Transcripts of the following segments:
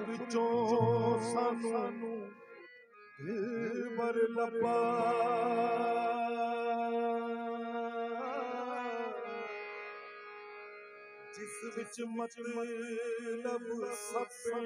विचों सानू दिलबर लब्बा जिस विच मतलब सपे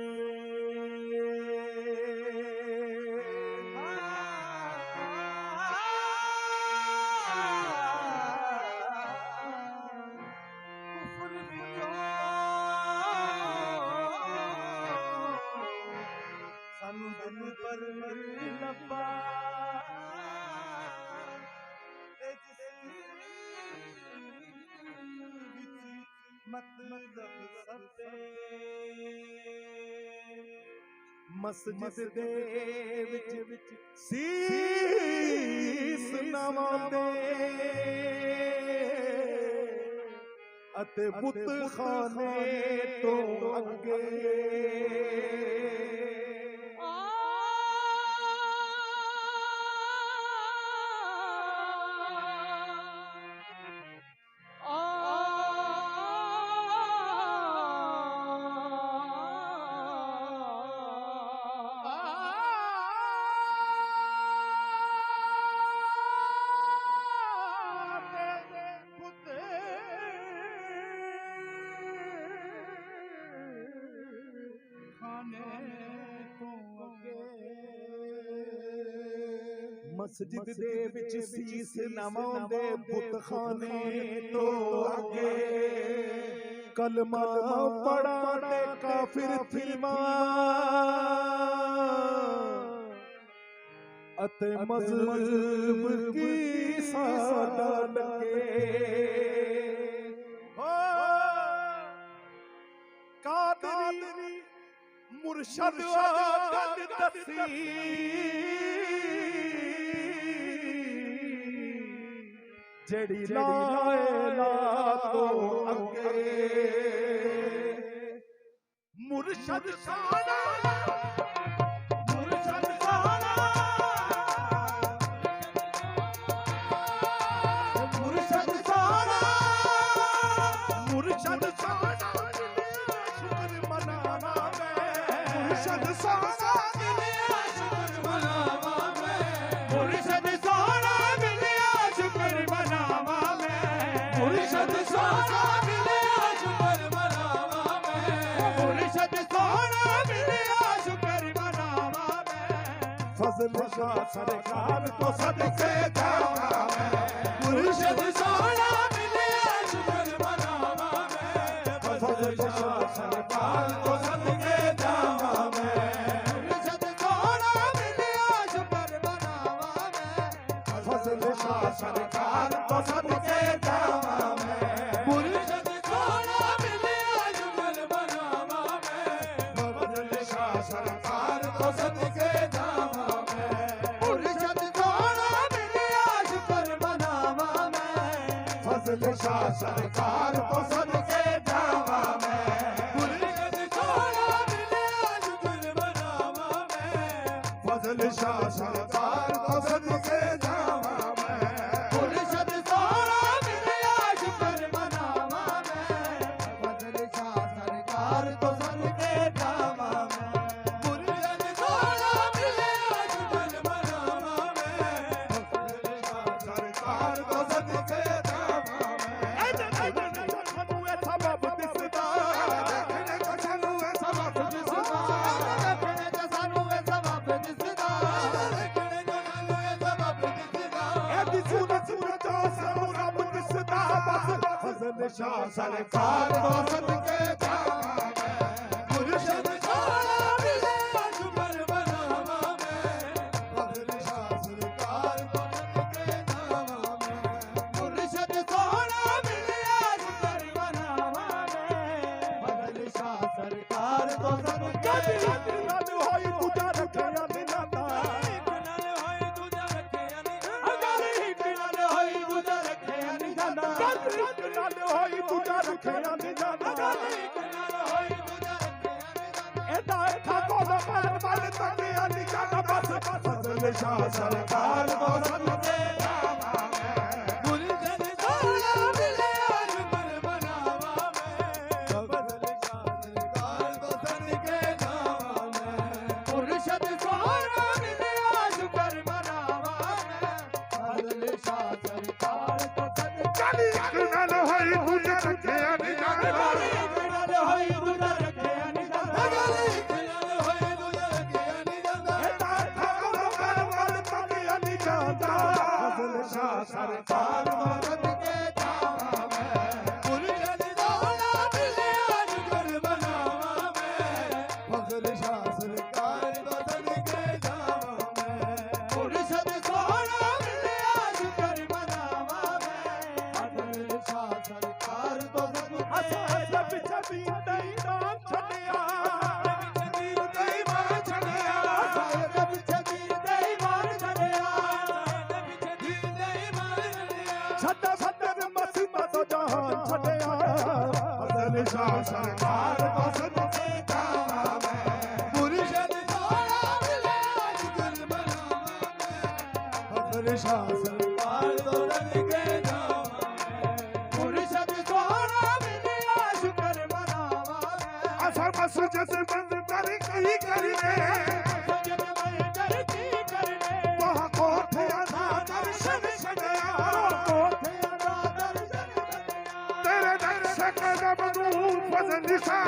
सानू दिल पर लब्बा मतलब सपे मस्जिद दे विच सीस नवांदे अते बुत खाने तो अगे मस्जिद दे विच सीस नवांदे बुत खाने तो अगे कलमा पढ़ा ते काफिर थीमा अते मजहब की साडा लगे कादरी मुर्शद गल दसी जड़ी लाएला तो अगे मुर्शद साना मुर्शद साना मुर्शद साना मुर्शद साना शुक्र मनावा मैं मुर्शद साना शुक्र मनावा मैं मुर्शद साना मुर्शद सोना मिले शुक्र मनावा मैं मुर्शद सोना मिले शुक्र मनावा मैं फजल शाह सरकार को सदके जावा मैं मुर्शद सोना मिले शुक्र मनावा मैं फजल शाह सरकार को सदके जावा मैं मुर्शद सोना मिले शुक्र मनावा मैं फजल शाह सरकार को सदके जावा सरकार को सदके जावा मैं मुर्शद सोना मिले शुक्र मनावा मैं फजल शाह सरकार को सदके जावा मैं मुर्शद सोना मिले शुक्र मनावा मैं फजल शाह सरकार को सदके जावा मैं मुर्शद सोना मिले शुक्र मनावा मैं फजल शाह सरकार को सदके जावा मैं फजल शाह सरकार को सदके जावा मैं मुर्शद सोना मिले शुक्र मनावा मैं फजल शाह सरकार को सदके जावा मैं मुर्शद सोना मिले शुक्र मनावा मैं फजल शाह सरकार को सदके होई तुझा रखे अनिलाता होई तुझा रखे अनिलाता फजल शाह सरकार को सदके जावा मैं मुर्शद सोना मिले शुक्र मनावा मैं फजल शाह सरकार को सदके जावा जानी इकरार होई तुझे रखिया नहीं जाना इकरार होई तुझे रखिया नहीं जाना जानी इकरार होई तुझे रखिया नहीं जाना ठाकुर कर तकिया नहीं जाता फजल शाह सरकार मदद के जावा मैं गुरजन दौला मिले आज कर बनावा मैं फजल शाह सरकार मदद के जावा मैं गुरजन दौला मिले आज कर बनावा मैं फजल शाह सरकार मदद असा पिछे भी नहीं नाम छड़िया पिछे भी नहीं मान छड़िया असा पिछे भी नहीं मान छड़िया पिछे भी नहीं मान छड़िया छड्डा छड्डा मसीबा तो जहान छड़िया फजल शाह सरकार मदद के जावा मैं गुरजन दौला मिले आज कर बनावा मैं फजल शाह सरकार मदद के जावा मैं गुरजन दौला मिले आज कर बनावा मैं असा बस जैसे बंद कर कहीं करने सजन में करती करने वहाँ कोठे अदा दर्शन सजया कोठे अदा दर्शन सजया तेरे दर्शन कदम नू फजल शाह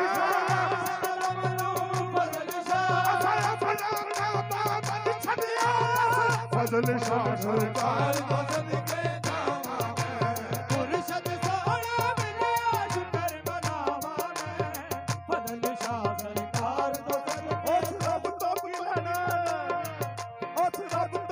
फजल शाह सरकार मदद के जावा मैं गुरशद सोना मिले आज कर बनावा मैं फजल शाह सरकार मदद उस रब तो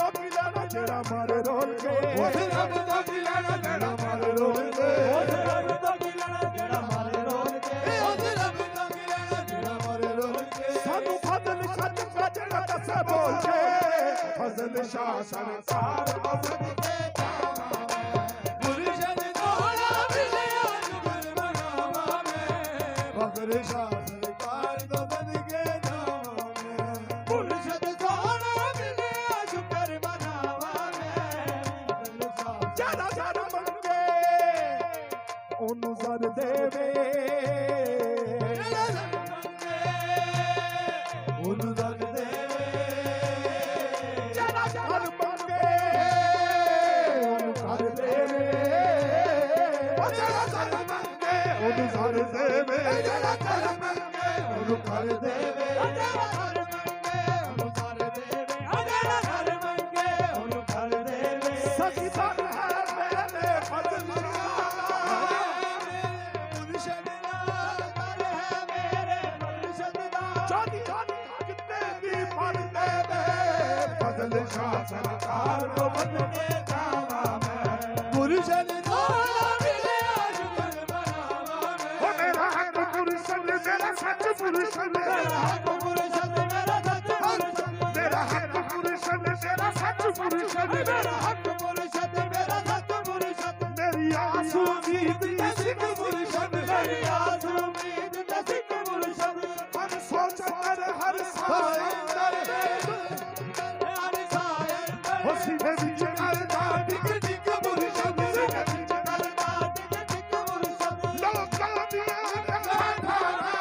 की लेना जेड़ा मारे रोल के उस रब तो की लेना जेड़ा मारे रोल के उस रब तो की लेना जेड़ा मारे रोल के उस रब तो की लेना जेड़ा मारे रोल के सानू फजल सच का जेड़ा दस बोल के फजल शाह सरकार मदद के जावा मैं गुरजन दौला मिले आज कर बनावा मैं फजल शाह सरकार मदद के जावा मैं गुरजन दौला मिले आज कर बनावा मैं फजल शाह जरा जरा मंगे ओनू जर देवे जरा जरा मंगे ओनू जर देवे जरा जरा मंगे ओनू कर देवे जरा जरा मंगे ओनू कर देवे जरा जरा मंगे ओनू कर देवे जरा जरा मंगे ओनू कर देवे जरा जरा मंगे ओनू कर देवे सखी बात है मेरे फजल गुरशद कर है मेरे गुरशद जानी जानी कितने भी फल दे दे फजल शाह सरकार मदद के जावा मैं गुरशद दौला मिले आज कर बनावा मैं ओ मेरा हक गुरशद मेरा सच गुरशद मेरा हक गुरशद मेरा सच गुरशद मेरा हक गुरशद मेरा सच गुरशद मेरा हक गुरशद मेरा सच गुरशद मेरी आस उम्मीद ते सिख गुरशद मेरी आस उम्मीद ते सिख गुरशद हर सोच कर हर साय अंदर हर साय अंदर हो सीधे विच करदा टिक टिक गुरशद सीधे विच करदा टिक टिक गुरशद लोकां दियां अखां धारां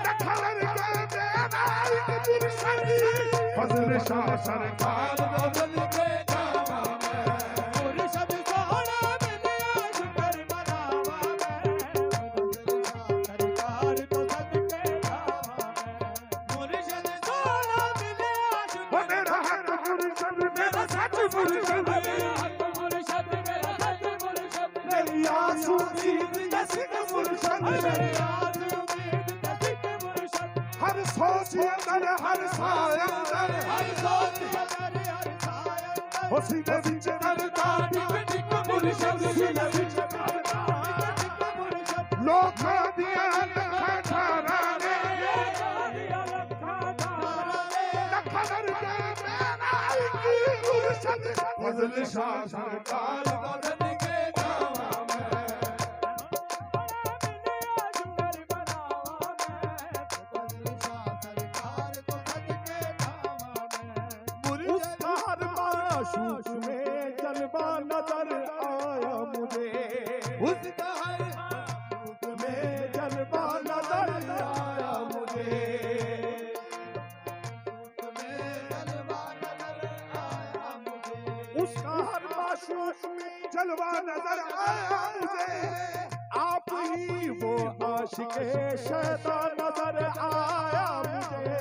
नखर के मेरा एक गुरशद फजल शाह सरकार मदद के जावा मैं गुरशद सोना मिले आज कर बनावा मैं फजल शाह सरकार मदद के जावा मैं गुरशद सोना मिले आज मेरा हक गुरशद मेरा सच गुरशद मेरा हक गुरशद मेरा सच गुरशद मेरी आस उम्मीद ते सिख गुरशद मेरी आस उम्मीद ते सिख गुरशद हर सोच अंदर हर साय अंदर हर सोच अंदर हर साय अंदर हो सीधे विच करदा टिक टिक गुरशद सीधे विच करदा टिक टिक गुरशद लोकां दियां अखां धारां ने नखर के मेरा एक गुरशद फजल शाह सरकार मदद के जावा मैं फजल शाह सरकार मदद के जावा मैं उसका हर माशूक में जलवा नजर आया मुझे उसका हर माशूक में जलवा नजर आया मुझे उसका हर जलवा नजर आया मुझे, आप ही वो आशिक़े शैदा नजर आया मुझे,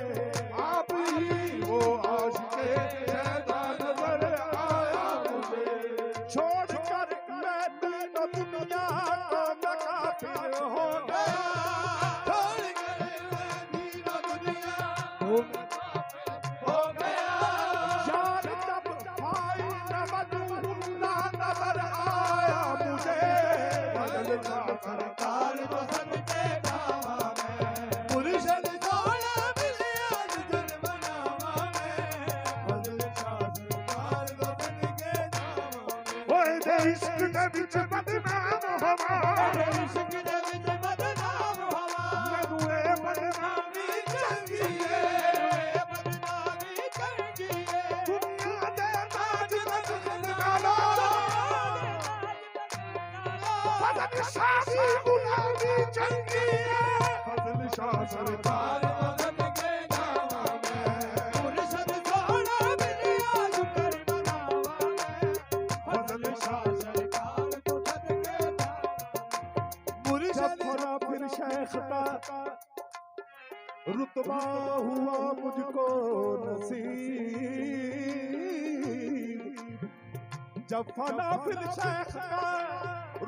आप ही वो आशिक़े शैदा नजर आया मुझे। छोड़कर मैं दीन दुनिया को मैं काफिर हो गया, छोड़कर मैं दीन दुनिया को हो गया। यार जब भाई नमदुल्ला नजर आया मुझे, बदलता सरकार तो सबके नामा में, मुर्शिद सोना मिलिया जुगल बनावा में, बदलता सरकार तो सबके नामा में। ओए दे इश्क दे विच बदनाम हवा, दे इश्क दे विच बदनाम हवा, मैनूं ए बदनामी चंगी है, बदनामी चंगी है। दुनिया दे ताज तख्त नालो, फजल शाह गुलामी चंगी है, फजल शाह सरकार वतन के नामा में, मुर्शिद सोना मिलिया जुगल बनावा में, फजल शाह सरकार वतन के नामा। मुर्शिद जफरा फिर शेख का रुतबा हुआ मुझको नसीब, जब फना फिर शेख का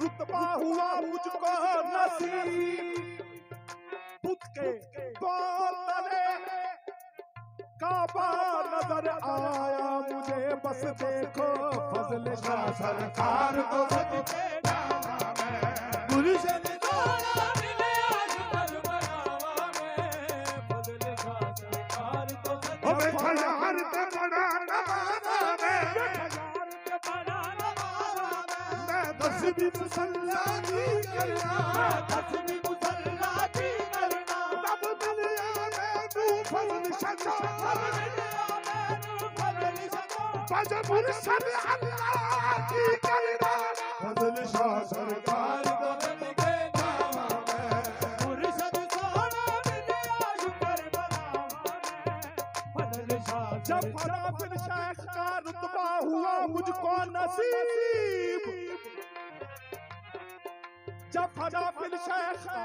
रुतबा हुआ मुझको नसीब, बुत के तले काबा नजर आया मुझे, बस देखो फजल शाह सरकार को सबके नामा में, मुर्शिद सोना मिलिया जुगल बनावा में, फजल शाह सरकार तो सबके खयार ते बड़ा नवाजा में, मैं तस्बीह मुसल्ला की करना, तस्बीह मुसल्ला की करना, तब मिलिया मैं तू फजल शजा, तब मिलिया मैं तू फजल शजा, फजल मुर्शिद अल्लाह की करना, फजल शाह सरकार तो सबके नामा में, मुर्शिद सोना मिलिया जुगल बनावा में, फजल शाह जब फना फिर शेख का रुतबा हुआ मुझको नसीब, जब फना फिर शेख का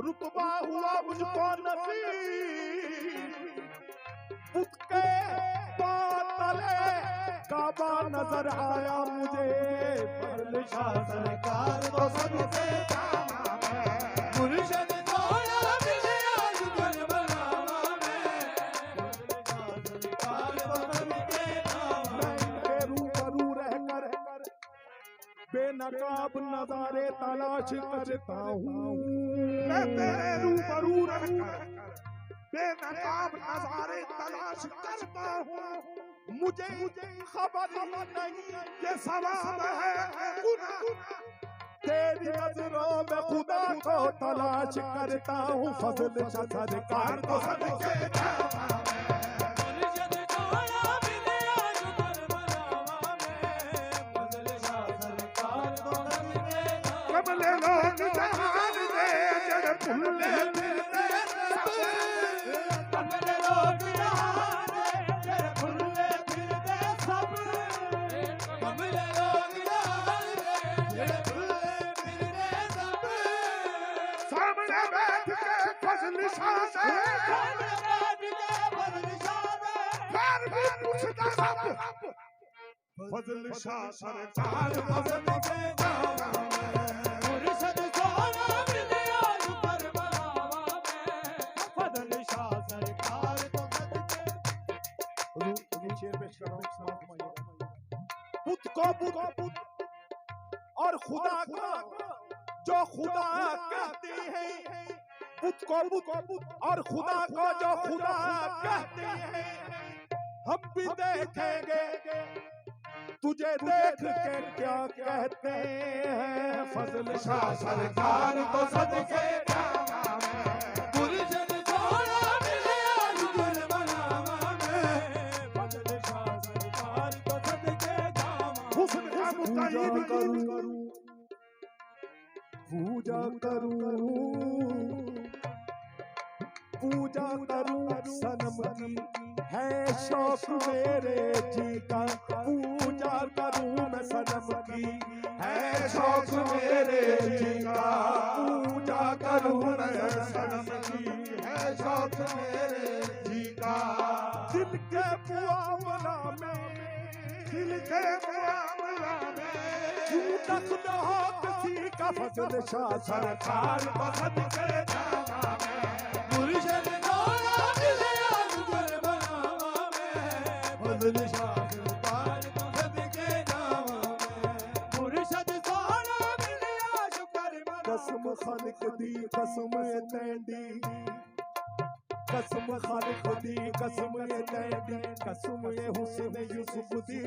रुतबा हुआ मुझको नसीब, बुत के तले काबा नजर आया मुझे, फजल शाह सरकार तो सबके नामा में, मुर्शिद सोना मिलिया जुगल बनावा में, फजल शाह सरकार तो सबके नामा मैं इनके रूबरू रहकर बेनकाब नजारे तलाश करता हूँ, मैं तेरे रूबरू रहकर बेनकाब नजारे तलाश करता हूँ, मुझे खबर ही नहीं ये सवाब है गुनाह, तेरी नजरों में खुदा को तलाश करता हूँ, फजल शाह सरकार तो सबके नामा में, मुर्शिद सोना मिलिया जुगल बनावा में, फजल शाह सरकार तो सबके नामा। कमले लोग जहान दे जड़ भूले फिरते सब, कमले लोग जहान दे जड़ भूले फिरते सब, कमले लोग जहान दे जड़ भूले फिरते सब, सामने बैठ के फजल शाह से, सामने बैठ के फजल शाह से, फिर भी पूछता सब, फजल शाह सरकार तो सबके नामा में, मुर्शिद सोना मिलिया जुगल बनावा में, फजल शाह सरकार तो सबके। शेर पेश कर रहा हूँ, बुत को बुत और खुदा को जो खुदा कहती है, बुत को बुत और खुदा को जो खुदा कहती है, हम भी देखेंगे तुझे देख के क्या कहते हैं, फजल शाह सरकार तो सबके नामा में, मुर्शिद सोना मिलिया जुगल बनावा में, फजल शाह सरकार तो सबके नामा। हुस्न का मुतय्यद करूं, पूजा करूं, पूजा करूं सनम की है शौक मेरे जी का, पूजा करूं मैं सनम की है शौक मेरे जी का, पूजा करूं मैं सनम की है शौक मेरे जी का। दिल के मुआमला में, दिल के मुआमला में क्यों नख्ल हो किसी का फजल शाह सरकार बसत के जावा में, मुर्शिद दौला मिले जुगर बनावा में, फजल शाह सरकार को सदके जावा में, मुर्शिद दौला मिले जुगर बनावा। कसम खालिक दी कसम ये तैंडी, कसम खालिक दी कसम ये तैंडी, कसम ये हुस्न यूसुफ दी,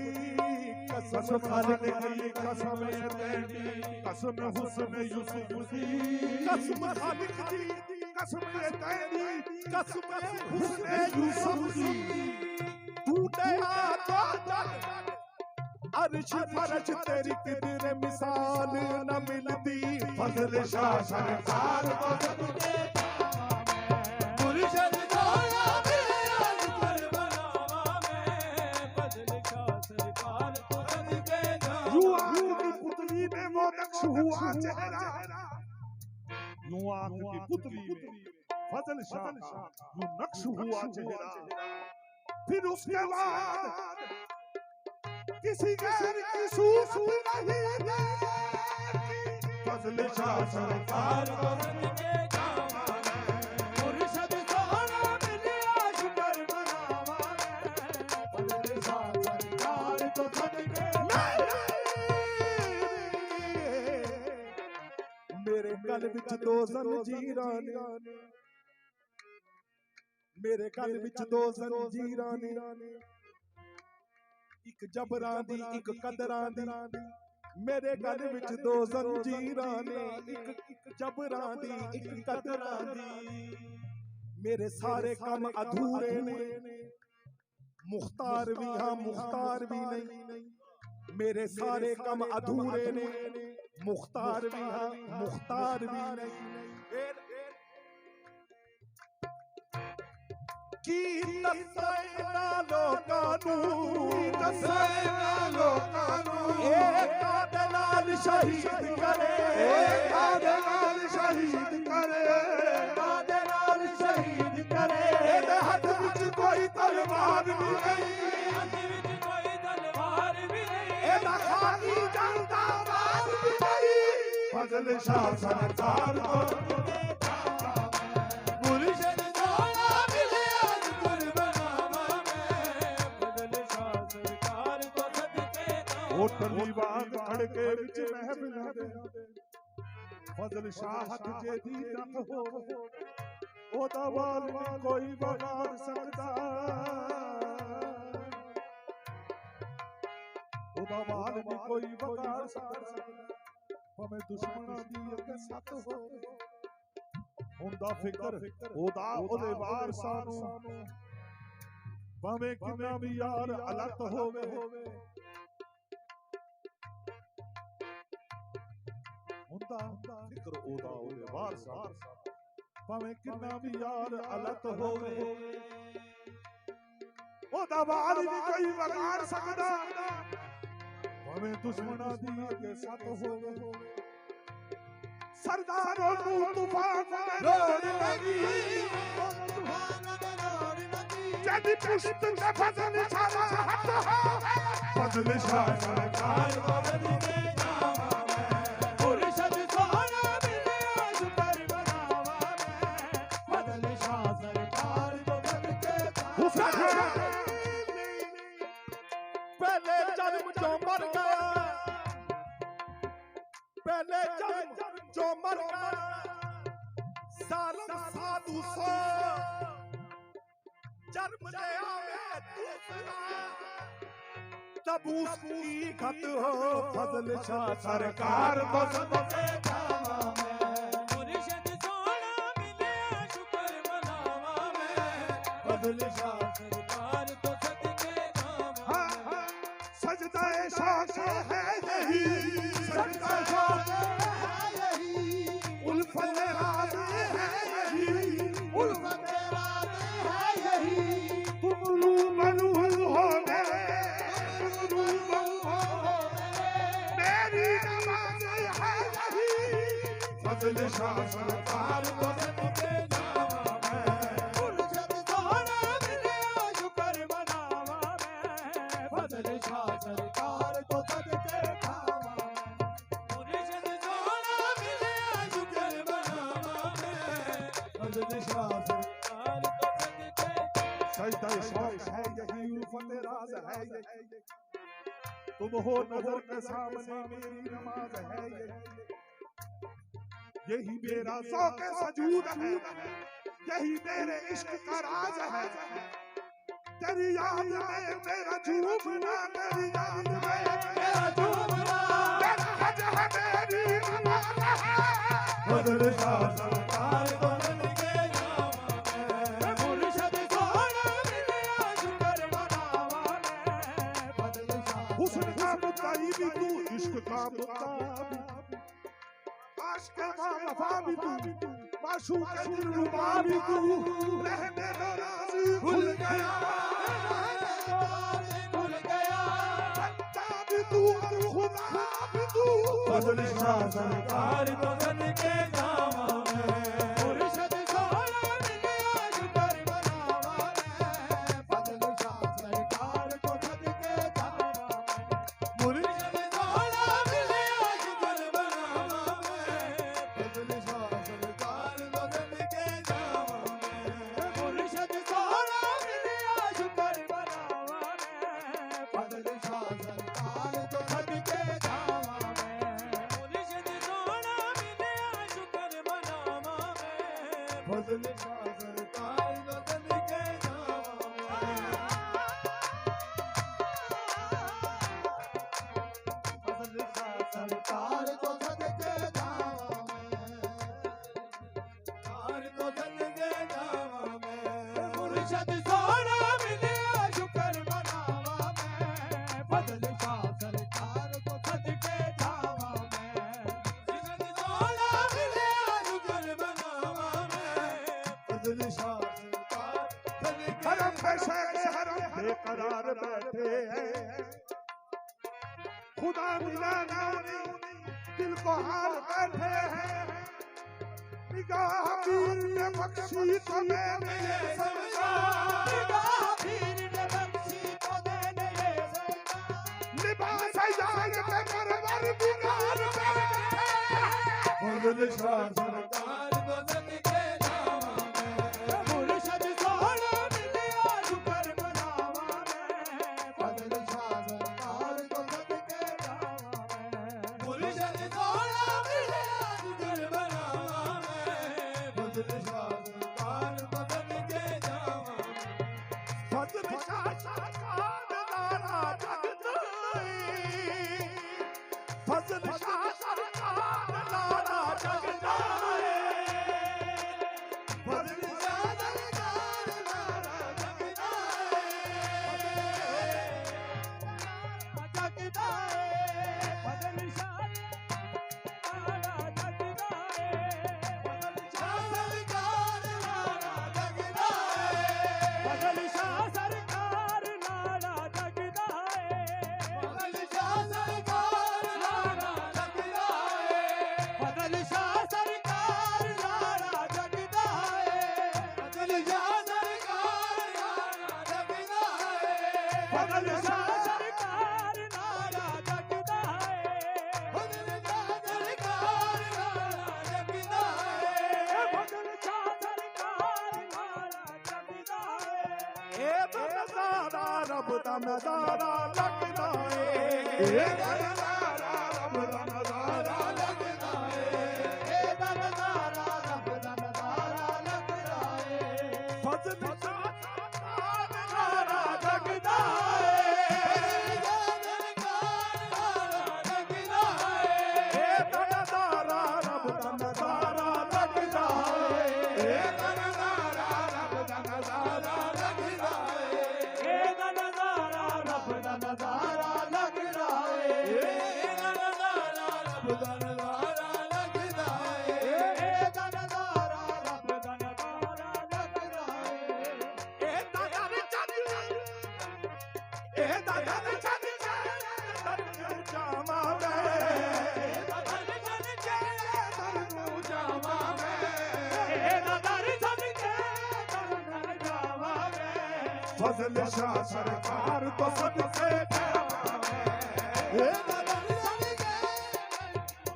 कसम खालिक दी कसम ये तैंडी, कसम हुस्न यूसुफ दी, कसम खालिक दी कसम ये तैंडी, कसम हुस्न यूसुफ दी। टूटे आका अर्श फर्श तेरी किधर मिसाल न मिलती, फजल शाह सरकार को सदके जावा में, मुर्शिद दौला मिले जुगर बनावा में, फजल शाह सरकार को सदके जावा। यूं आंख की पुतली में वो नक्श हुआ चेहरा, यूं आंख की पुतली में फजल शाह का यूं नक्श हुआ चेहरा, फिर उसके बाद किसी गैर की सूरत नहीं देखी, फजल शाह सरकार को सदके जावा में, मुर्शिद दौला मिले जुगर बनावा में, फजल शाह सरकार को सदके मेरे गल विच दो जंजीरां ने, मेरे गल विच दो जंजीरां ने, एक जबरां दी एक कदरां दी, मेरे गल विच दो जंजीरां ने, एक जबरां दी एक कदरां दी। मेरे सारे काम अधूरे ने, मुख्तार भी हां मुख्तार भी नहीं, मेरे सारे काम अधूरे ने, मुख्तार भी हां मुख्तार भी नहीं। की तसैना लोकानू, तसैना लोकानू, एक आदलाल शहीद करे, एक आदलाल शहीद करे, आदलाल शहीद करे। एदे हाथ विच कोई तलवार भी नहीं, हाथ विच कोई तलवार भी नहीं, एदा खाली जलदा बाज भी नहीं, फजल शाह सरकार को सदके जावा में, मुर्शिद दौला मिले जुगर बनावा में, फजल शाह सरकार को सदके जावा। होटली बाग खड़के विच महफिलां दे, फजल शाह जे दी रख हो, ओदा वाल नहीं कोई बगाड़ सकदा, ओदा वाल नहीं कोई बगाड़ सकदा, भावें दुश्मनां दी अगे सत हो, हुंदा फिकर ओदा ओदे वारसां नूं, भावें किन्ना भी यार अलग होवे, हुंदा फिकर ओदा ओदे वारसां, भावें किन्ना भी यार अलग होवे, ओदा वाल नहीं कोई बगाड़ सकदा, भावें दुश्मनां दी अगे सत होवे। सरदारों नूं तूफान में लोड़ लगी, तूफान में लोड़ लगी, जदी पुश्त ते फजल शाह हाथ होवे, फजल शाह सरकार को सदके जावा में, मुर्शिद दौला मिले जुगर बनावा में, फजल शाह सरकार को सदके जावा। पहले जन्म जो मर गया, पहले जन्म जो मर गया, सालम साधु सो जन्म ले आवे दूसरा, तब उसकी खत हो, फजल शाह सरकार को सदके जावा में, मुर्शिद दौला मिले जुगर बनावा में, फजल शाह सरकार को सदके जावा में। सजदा शाह है यही, सजदा शाह है यही, उल्फत राज है यही, उल्फत शाह सरकार को सदके जावा मैं मुर्शद सोना मिलिया शुक्र मनावा मैं फजल शाह सरकार को सदके खावा मैं मुर्शद सोना मिलिया शुक्र मनावा मैं फजल शाह सरकार को सदके सजदा शौक है यही उल्फत राज है यही तुम हो नजर के सामने मेरी नमाज है यही मेरा शौक सजूद है यही मेरे इश्क का राज है तेरी याद में मेरा झूमना तेरी याद में मेरा झूमना मेरा हज है मेरी नमाज है फजल शाह सरकार को सदके जावा मैं मुर्शद सोना मिलिया शुक्र मनावा मैं फजल शाह हुस्न का मुद्दाई भी तू इश्क का मुद्दा आशिक का वफा भी तू माशूक के दिलरुबा भी तू रहने दो राज़ी खुल गया खुल गया बच्चा भी तू और खुदा भी तू फजल शाह सरकार को सदके जावा मैं मुर्शद सोना मिलिया शुक्र मनावा मैं फजल शाह सरकार को सदके जावा मैं मुर्शद सोना मिलिया शुक्र मनावा मैं फजल शाह सरकार को सदके जावा मैं मुर्शद सोना मिलिया शुक्र मनावा मैं फजल शाह सरकार को सदके जावा मैं मुर्शद सोना मिलिया शुक्र मनावा मैं फजल शाह सरकार को सदके जावा फजल शाह सरकार को सदके जावा सरकार को सदके जावा मैं मुर्शद सोना मिलिया शुक्र मनावा मैं फजल शाह सरकार को सदके जावा मैं मुर्शद सोना मिलिया शुक्र मनावा मैं फजल शाह सरकार सदके हरम पे शेख हरम बेकरार बैठे हैं खुदा मिला नहीं दिल को हार बैठे हैं निगाह पीर ने बख्शी तो मैंने ये समझा निगाह पीर ने बख्शी तो मैंने ये समझा लिबास यार पे परवर बिगाड़ बैठे फजल शाह सरकार को सदके जावा मैं मुर्शद सोना मिलिया शुक्र मनावा मैं फजल शाह सरकार को सदके जावा मैं मुर्शद सोना मिलिया शुक्र मनावा मैं फजल शाह सरकार को सदके जावा फजल शाह सरकार नारा जगदाई फजल शाह सरकार नारा जगदाई फजल शाह सरकार नारा जगदाए फजल शाह नारा जगदाए फजल शाह सरकार नारा जगदाए फजल शाह सरकार नारा जगदाए फजल शाह सरकार नारा जगदाए फजल शाह सरकार नारा जगदाए फजल शाह सरकार नारा जगदाए फजल शाह सरकार नारा जगदाए फजल शाह सरकार नारा जगदाए फजल शाह सरकार नारा जगदाए ए नजारा रब दा नजारा लगदा ए नजारा रब दा नजारा लगदा ए नजारा रब दा नजारा लगदा ए फजल शाह सरकार नारा जगदा ए सरकार नारा जगदा ए नजारा रब दा नजारा लगदा ए नजारा रब दा नजारा लगदा ए नजारा रब दा नजारा लगदा ए फजल शाह सरकार तो सदके जावा मैं दादा सदके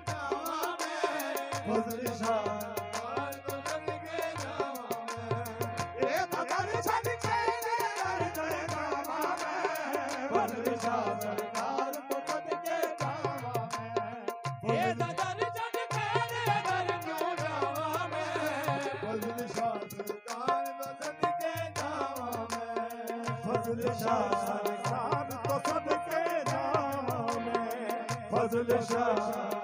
जावा मैं फजल शाह सरकार तो सदके जावा मैं दादा सदके जावा मैं फजल शाह सरकार तो सदके जावा मैं दादा सदके जावा मैं फजल शाह सरकार तो सदके जावा मैं फजल शाह सरकार तो सदके जावा मैं फजल शाह